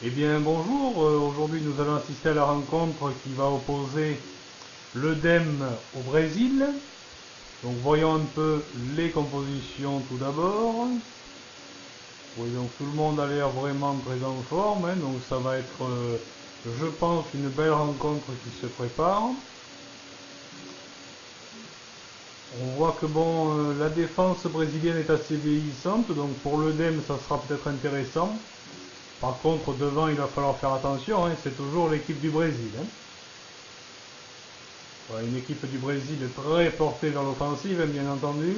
Eh bien bonjour, aujourd'hui nous allons assister à la rencontre qui va opposer l'Eudem au Brésil. Donc voyons un peu les compositions tout d'abord. Oui, donc tout le monde a l'air vraiment très en forme, hein, donc ça va être, je pense, une belle rencontre qui se prépare. On voit que bon, la défense brésilienne est assez vieillissante, donc pour l'Eudem ça sera peut-être intéressant. Par contre, devant, il va falloir faire attention, hein, c'est toujours l'équipe du Brésil. Hein. Voilà, une équipe du Brésil très portée vers l'offensive, hein, bien entendu,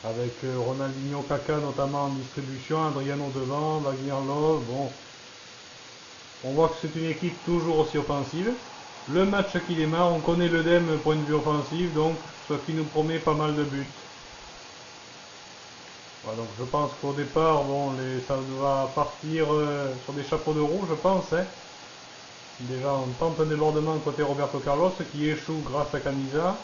avec Ronaldinho, Kaká notamment en distribution, Adriano devant, Wagner Love. Bon, on voit que c'est une équipe toujours aussi offensive. Le match qui démarre, on connaît l'Eudem point de vue offensif, donc ce qui nous promet pas mal de buts. Voilà, donc je pense qu'au départ, bon, ça va partir sur des chapeaux de roue, je pense. Hein. Déjà, on tente un débordement côté Roberto Carlos qui échoue grâce à Camisa.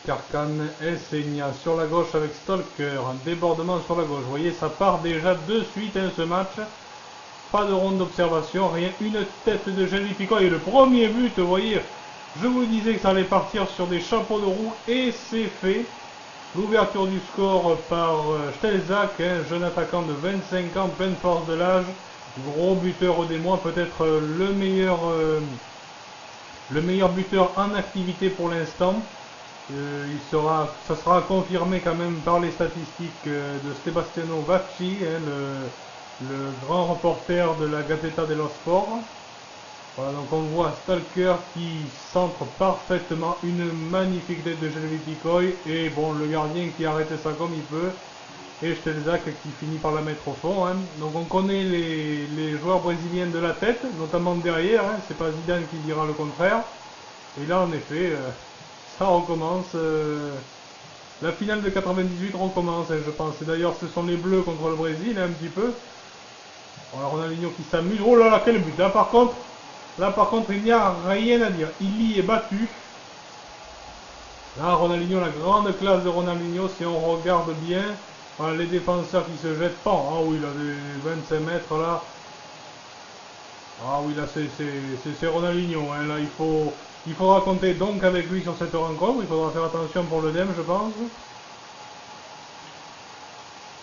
Carcan Esseña sur la gauche avec Stalker. Un débordement sur la gauche. Vous voyez, ça part déjà de suite hein, ce match. Pas de ronde d'observation, rien. Une tête de Jelly Pico. Et le premier but, vous voyez, je vous disais que ça allait partir sur des chapeaux de roue. Et c'est fait. L'ouverture du score par Stelzak, hein, jeune attaquant de 25 ans, pleine force de l'âge. Gros buteur des mois, peut-être le meilleur buteur en activité pour l'instant. Ça sera confirmé quand même par les statistiques de Sebastiano Vacchi, hein, le grand reporter de la Gazzetta dello Sport. Voilà, donc on voit Stalker qui centre parfaitement une magnifique tête de Jelly Picoy et bon, le gardien qui arrête ça comme il peut. Et Stelzak qui finit par la mettre au fond. Hein. Donc on connaît les joueurs brésiliens de la tête, notamment derrière, hein. C'est pas Zidane qui dira le contraire. Et là en effet, ça recommence. La finale de 98 recommence, hein, je pense. Et d'ailleurs ce sont les Bleus contre le Brésil, hein, un petit peu. Alors Ronaldinho qui s'amuse. Oh là là, quel but. Là par contre, il n'y a rien à dire. Il y est battu. Là, Ronaldinho, la grande classe de Ronaldinho, si on regarde bien. Voilà, les défenseurs qui se jettent pas. Ah oui, là, des 25 mètres là. Ah oui, là, c'est Ronaldinho. Hein. Là, il faudra compter donc avec lui sur cette rencontre. Il faudra faire attention pour le DEM, je pense.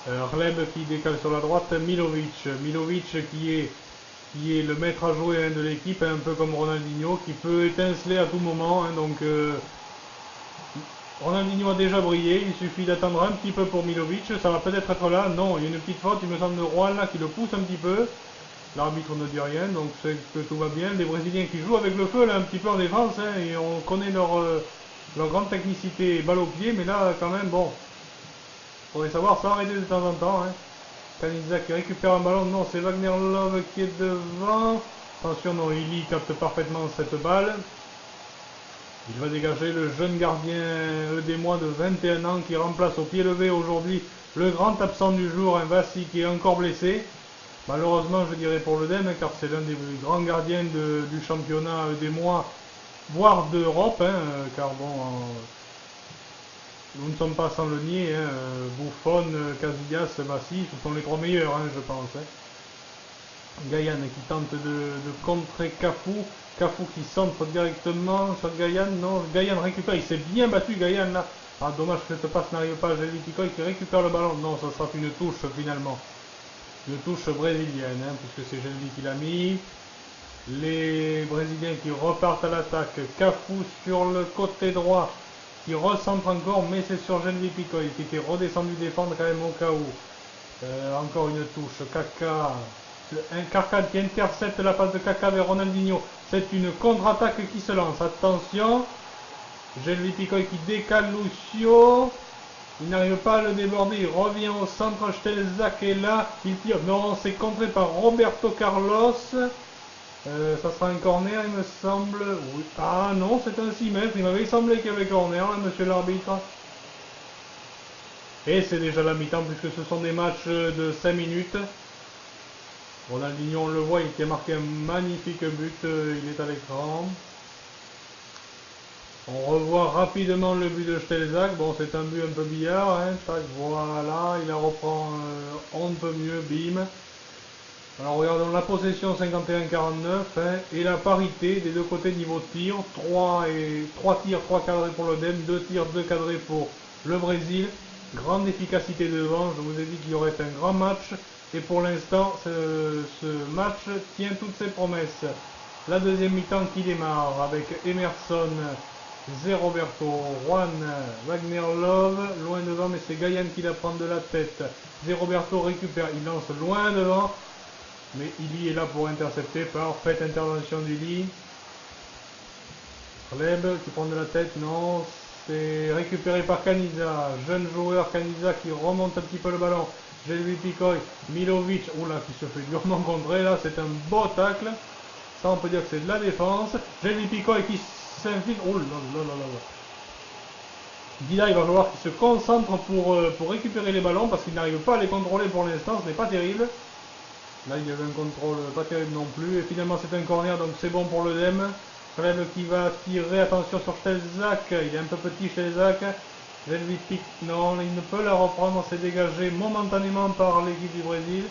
Hleb qui décale sur la droite. Milovic. Milovic qui est le maître à jouer hein, de l'équipe, un peu comme Ronaldinho, qui peut étinceler à tout moment. Hein, donc. Ronaldinho a déjà brillé, il suffit d'attendre un petit peu pour Milovic, ça va peut-être être là, non, il y a une petite faute, il me semble de Juan là qui le pousse un petit peu, l'arbitre ne dit rien, donc c'est que tout va bien, les Brésiliens qui jouent avec le feu là un petit peu en défense, hein, et on connaît leur grande technicité balle au pied, mais là quand même, bon, faudrait savoir s'arrêter de temps en temps, hein. Canizza qui récupère un ballon, non c'est Wagner Love qui est devant, attention non, il capte parfaitement cette balle. Il va dégager le jeune gardien des mois de 21 ans qui remplace au pied levé aujourd'hui le grand absent du jour, un Vassi qui est encore blessé. Malheureusement, je dirais pour le DEM, car c'est l'un des grands gardiens du championnat des mois, voire d'Europe, hein, car bon, nous ne sommes pas sans le nier, hein, Buffon, Casillas, Vassi, ce sont les trois meilleurs, hein, je pense. Hein. Gaïan qui tente de contrer Cafu. Cafu qui centre directement sur Gaïan. Non, Gaïan récupère. Il s'est bien battu, Gaïan là. Ah, dommage que cette passe n'arrive pas à Jelly Picoy qui récupère le ballon. Non, ça sera une touche finalement. Une touche brésilienne, hein, puisque c'est Jelly qui l'a mis. Les Brésiliens qui repartent à l'attaque. Cafu sur le côté droit qui recentre encore, mais c'est sur Jelly Picoy qui était redescendu défendre quand même au cas où. Encore une touche. Kaká. Un Carcan qui intercepte la passe de Kaká vers Ronaldinho. C'est une contre-attaque qui se lance. Attention. Jelly Picoy qui décale Lucio. Il n'arrive pas à le déborder. Il revient au centre. Stelzak est là. Il tire. Non, c'est contré par Roberto Carlos. Ça sera un corner, il me semble. Oui. Ah non, c'est un 6 mètres. Il m'avait semblé qu'il y avait corner, là, monsieur l'arbitre. Et c'est déjà la mi-temps, puisque ce sont des matchs de 5 minutes. Ronaldinho, on le voit, il a marqué un magnifique but, il est à l'écran. On revoit rapidement le but de Stelzak. Bon, c'est un but un peu billard, hein. Tac, voilà, il la reprend on ne peut mieux, bim. Alors regardons la possession 51-49 hein, et la parité des deux côtés niveau tir. 3 tirs, 3 cadrés pour l'ODEM, 2 tirs, 2 cadrés pour le Brésil. Grande efficacité devant, je vous ai dit qu'il y aurait un grand match. Et pour l'instant, ce match tient toutes ses promesses. La deuxième mi-temps qui démarre avec Emerson, Zé Roberto, Juan, Wagner Love, loin devant, mais c'est Gayan qui la prend de la tête. Zé Roberto récupère, il lance loin devant, mais Ili est là pour intercepter. Parfaite intervention d'Ili. Kleb qui prend de la tête, non, c'est récupéré par Caniza, jeune joueur Caniza qui remonte un petit peu le ballon. Jelvi Picoy, Milovic, oula, qui se fait durement contrer là, c'est un beau tacle. Ça on peut dire que c'est de la défense. Jelvi Picoy qui s'infiltre, oh là là là là. Dida, il va falloir qu'il se concentre pour récupérer les ballons parce qu'il n'arrive pas à les contrôler pour l'instant, ce n'est pas terrible. Là il y avait un contrôle pas terrible non plus. Et finalement c'est un corner donc c'est bon pour le DEM. Kleb qui va tirer, attention sur Stelzak, il est un peu petit Stelzak. Jelvi Pic, non, il ne peut la reprendre, c'est dégagé momentanément par l'équipe du Brésil.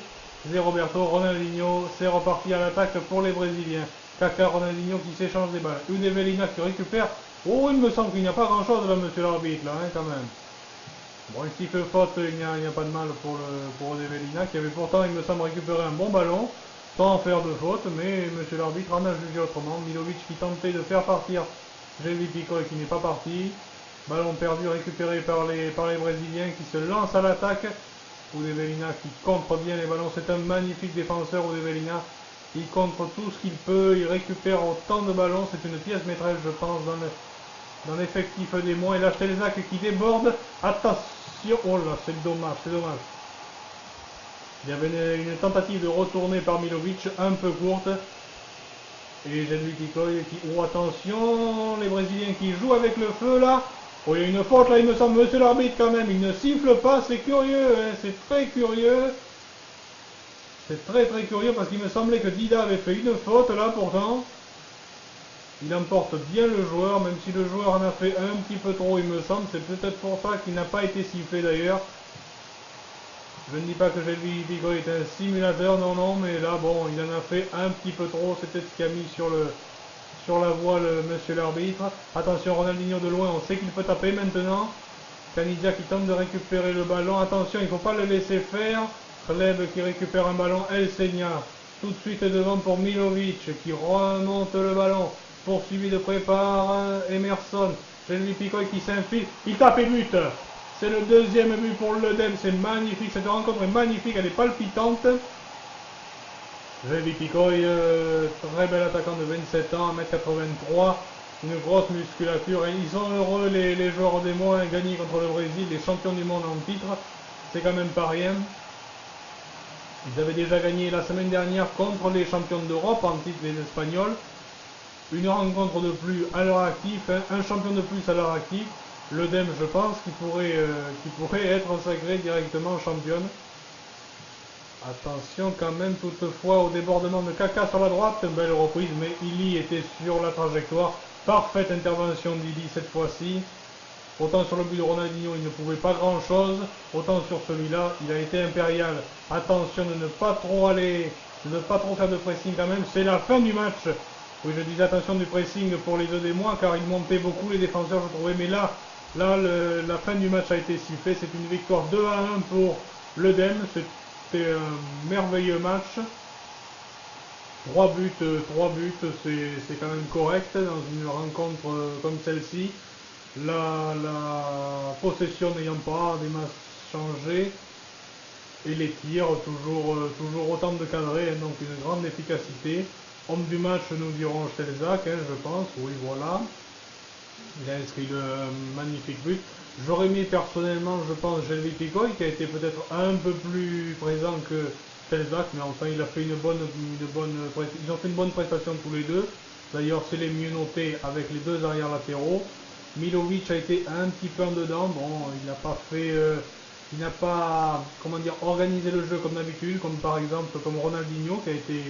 Zé Roberto, Ronaldinho, c'est reparti à l'attaque pour les Brésiliens. Kaka, Ronaldinho qui s'échange des balles. Une Evelina qui récupère. Oh, il me semble qu'il n'y a pas grand chose là, monsieur l'arbitre, là, hein, quand même. Bon, il siffle faute, il n'y a pas de mal pour Evelina, qui avait pourtant, il me semble, récupéré un bon ballon, sans en faire de faute, mais monsieur l'arbitre en a jugé autrement. Milovic qui tentait de faire partir Jelvi Pico et qui n'est pas parti. Ballon perdu récupéré par les Brésiliens qui se lancent à l'attaque. Udevelina qui contre bien les ballons, c'est un magnifique défenseur Udevelina. Il contre tout ce qu'il peut, il récupère autant de ballons, c'est une pièce maîtresse je pense dans l'effectif des mois. Et là Stelzak qui déborde, attention, oh là c'est dommage, c'est dommage. Il y avait une tentative de retourner par Milovic, un peu courte. Et Jelvi Picoy qui, oh attention, les Brésiliens qui jouent avec le feu là. Oh, il y a une faute là, il me semble, monsieur l'arbitre quand même, il ne siffle pas, c'est curieux, hein, c'est très curieux. C'est très très curieux parce qu'il me semblait que Dida avait fait une faute là pourtant. Il emporte bien le joueur, même si le joueur en a fait un petit peu trop il me semble, c'est peut-être pour ça qu'il n'a pas été sifflé d'ailleurs. Je ne dis pas que Jelvi Picoy est un simulateur, non non, mais là bon, il en a fait un petit peu trop, c'était ce qu'il a mis sur la voie monsieur l'arbitre. Attention, Ronaldinho de loin, on sait qu'il peut taper maintenant. Canidia qui tente de récupérer le ballon. Attention, il ne faut pas le laisser faire. Kleb qui récupère un ballon. El Senia tout de suite devant pour Milovic qui remonte le ballon. Poursuivi de près par Emerson. Jelvi Picoy qui s'infile. Il tape et but. C'est le deuxième but pour le DEM. C'est magnifique. Cette rencontre est magnifique. Elle est palpitante. Jelvi Picoy, très bel attaquant de 27 ans, 1m83, une grosse musculature. Et ils sont heureux, les joueurs des mois, gagner contre le Brésil, les champions du monde en titre. C'est quand même pas rien. Ils avaient déjà gagné la semaine dernière contre les champions d'Europe en titre, les Espagnols. Une rencontre de plus à leur actif, hein, un champion de plus à leur actif. Le DEM, je pense, qui pourrait être sacré directement championne. Attention quand même toutefois au débordement de Kaka sur la droite, belle reprise, mais Ili était sur la trajectoire. Parfaite intervention d'Ili cette fois-ci. Autant sur le but de Ronaldinho, il ne pouvait pas grand chose, autant sur celui-là, il a été impérial. Attention de ne pas trop faire de pressing quand même, c'est la fin du match. Oui, je disais attention du pressing pour les deux des mois, car ils montaient beaucoup les défenseurs, je trouvais, mais là la fin du match a été sifflée, c'est une victoire 2-1 pour le DEM. C'était un merveilleux match. 3 buts, c'est quand même correct dans une rencontre comme celle-ci. La possession n'ayant pas des masses changé. Et les tirs, toujours autant de cadrés, hein, donc une grande efficacité. Homme du match, nous dirons Stelzak, hein, je pense. Oui, voilà. Il a inscrit le magnifique but. J'aurais mis personnellement, je pense, Jelvi Picoy, qui a été peut-être un peu plus présent que Stelzak, mais enfin il a fait ils ont fait une bonne prestation tous les deux. D'ailleurs, c'est les mieux notés avec les deux arrières latéraux. Milovic a été un petit peu en dedans. Bon, il n'a pas, comment dire, organisé le jeu comme d'habitude, comme par exemple comme Ronaldinho qui a été